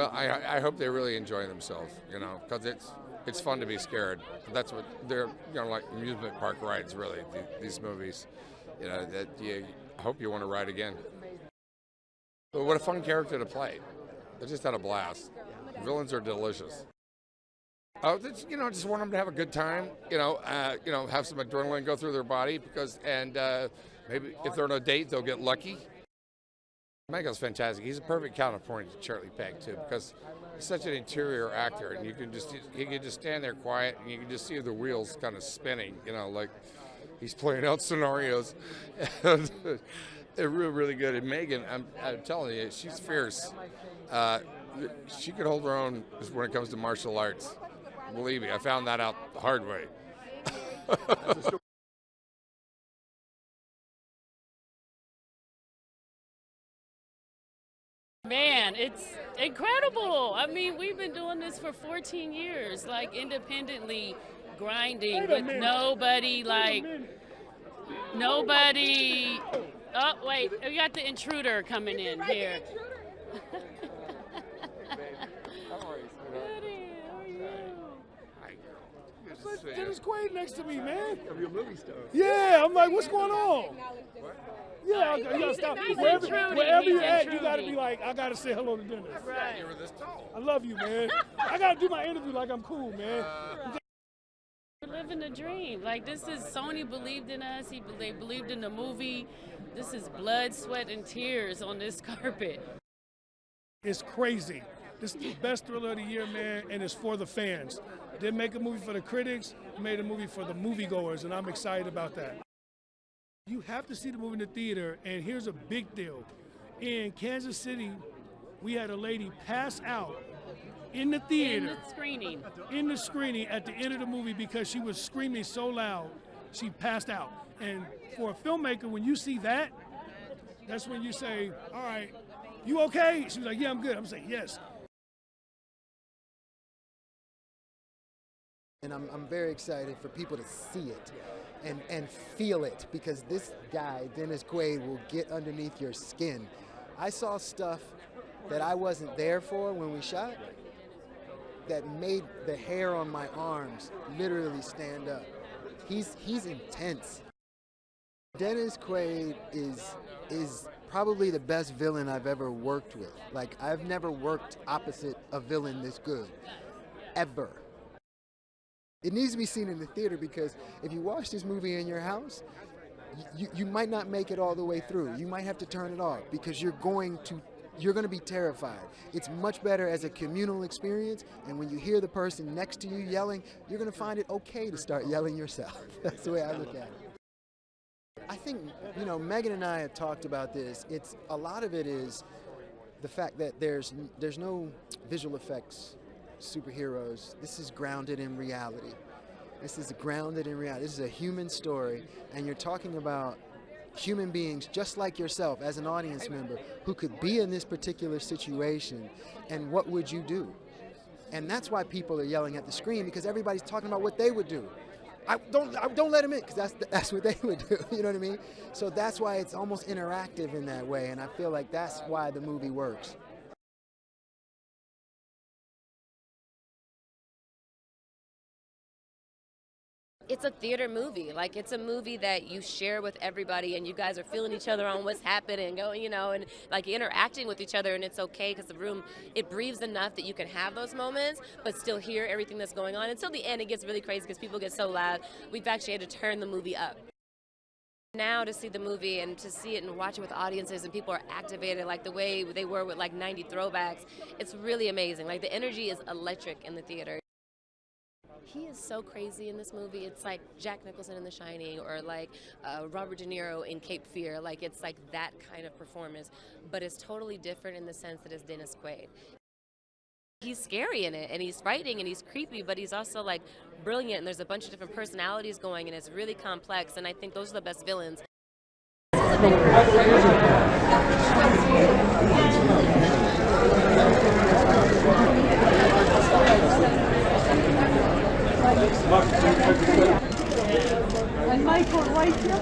Well, I hope they really enjoy themselves, because it's fun to be scared. That's what they're, like amusement park rides, really, these movies, that I hope you want to ride again. But what a fun character to play. They just had a blast. Villains are delicious. Oh, just want them to have a good time. Have some adrenaline go through their body and maybe if they're on a date, they'll get lucky. Mega's fantastic. He's a perfect counterpoint to Charlie Pegg too, because he's such an interior actor, and he can just stand there quiet, and you can just see the wheels kind of spinning. Like he's playing out scenarios. They're really good. And Megan, I'm telling you, she's fierce. She can hold her own when it comes to martial arts. Believe me, I found that out the hard way. Man, it's incredible. I mean, we've been doing this for 14 years, like independently grinding with nobody. Oh, wait, we got the intruder coming in here. Dennis Quaid next to me, man. Of your movie stuff. Yeah, I'm like, what's going on? Yeah, you gotta stop. Wherever you're at, you gotta be like, I gotta say hello to Dennis. Right. You were this tall. I love you, man. I gotta do my interview like I'm cool, man. We're living the dream. Like, this is, Sony believed in us. They believed in the movie. This is blood, sweat, and tears on this carpet. It's crazy. This is the best thriller of the year, man, and it's for the fans. Didn't make a movie for the critics, made a movie for the moviegoers, and I'm excited about that. You have to see the movie in the theater, and here's a big deal. In Kansas City, we had a lady pass out in the theater. In the screening at the end of the movie because she was screaming so loud, she passed out. And for a filmmaker, when you see that, that's when you say, all right, you okay? She was like, yeah, I'm good. I'm saying, yes. And I'm very excited for people to see it and feel it, because this guy, Dennis Quaid, will get underneath your skin. I saw stuff that I wasn't there for when we shot that made the hair on my arms literally stand up. He's intense. Dennis Quaid is probably the best villain I've ever worked with. Like, I've never worked opposite a villain this good, ever. It needs to be seen in the theater, because if you watch this movie in your house, you might not make it all the way through. You might have to turn it off because you're going to be terrified. It's much better as a communal experience, and when you hear the person next to you yelling, you're going to find it okay to start yelling yourself. That's the way I look at it. I think, Megan and I have talked about this. A lot of it is the fact that there's no visual effects superheroes. This is grounded in reality. This is a human story, and you're talking about human beings just like yourself as an audience member who could be in this particular situation, and what would you do? And that's why people are yelling at the screen, because everybody's talking about what they would do. I don't let them in, because that's what they would do. You know what I mean? So that's why it's almost interactive in that way, and I feel like that's why the movie works. It's a theater movie. Like, it's a movie that you share with everybody, and you guys are feeling each other on what's happening, and like interacting with each other, and it's okay because the room, it breathes enough that you can have those moments, but still hear everything that's going on. Until the end, it gets really crazy because people get so loud. We've actually had to turn the movie up. Now to see the movie and to see it and watch it with audiences, and people are activated like the way they were with like 90 throwbacks, it's really amazing. Like, the energy is electric in the theater. He is so crazy in this movie. It's like Jack Nicholson in The Shining, or like Robert De Niro in Cape Fear. Like, it's like that kind of performance, but it's totally different in the sense that it's Dennis Quaid. He's scary in it, and he's frightening, and he's creepy, but he's also like brilliant, and there's a bunch of different personalities going, and it's really complex, and I think those are the best villains. And Michael, right here.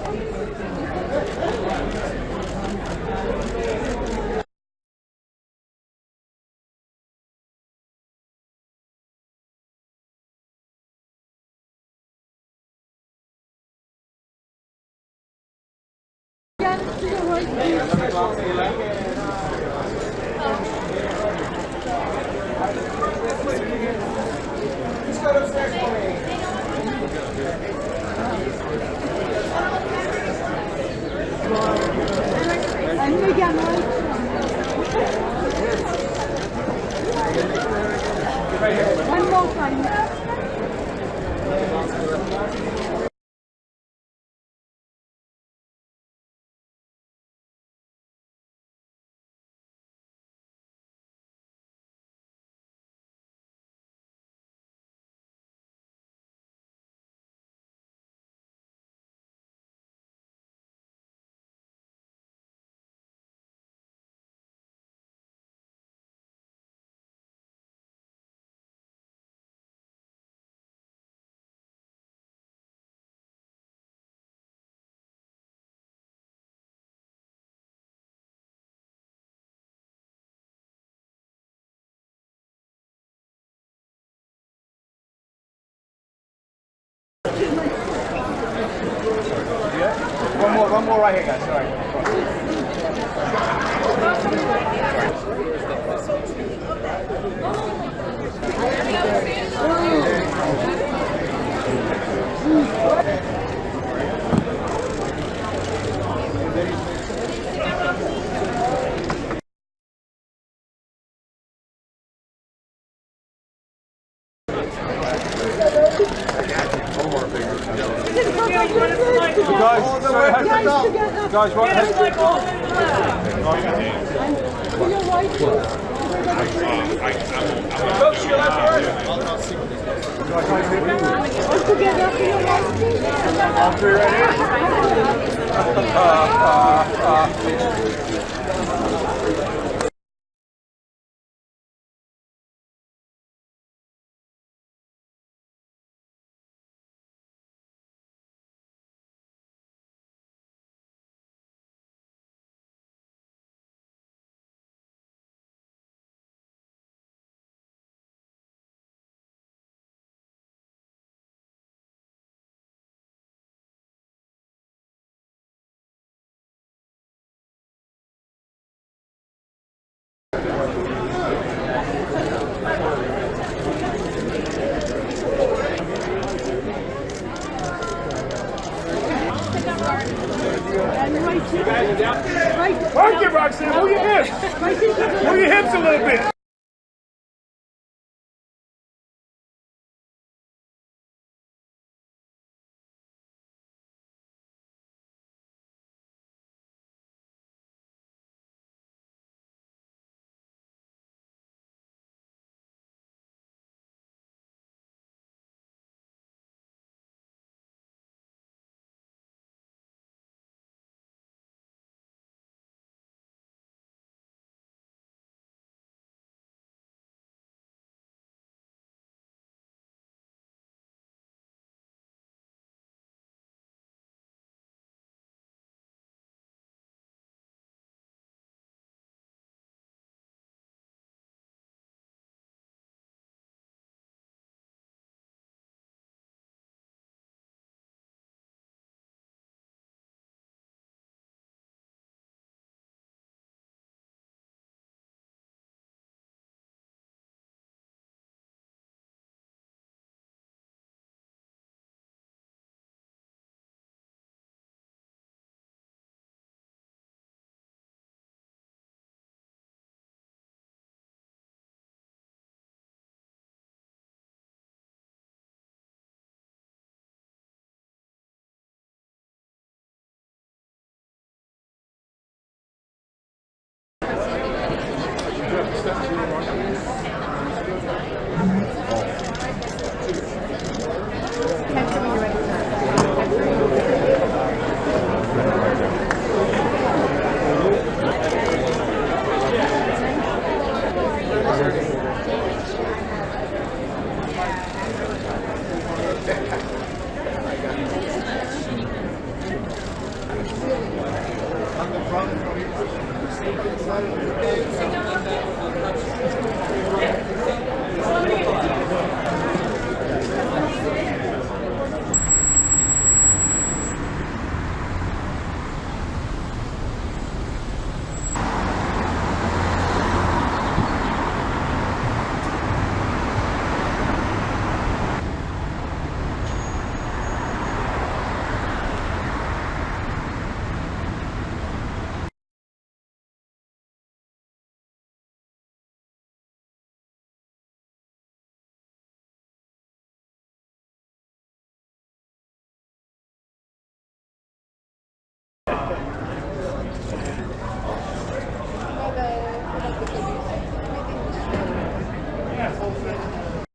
right, please. And again, one more time. One more right here, guys. Sorry. Guys, right head. Work it, Roxanne. Move your hips. Move your hips a little bit. From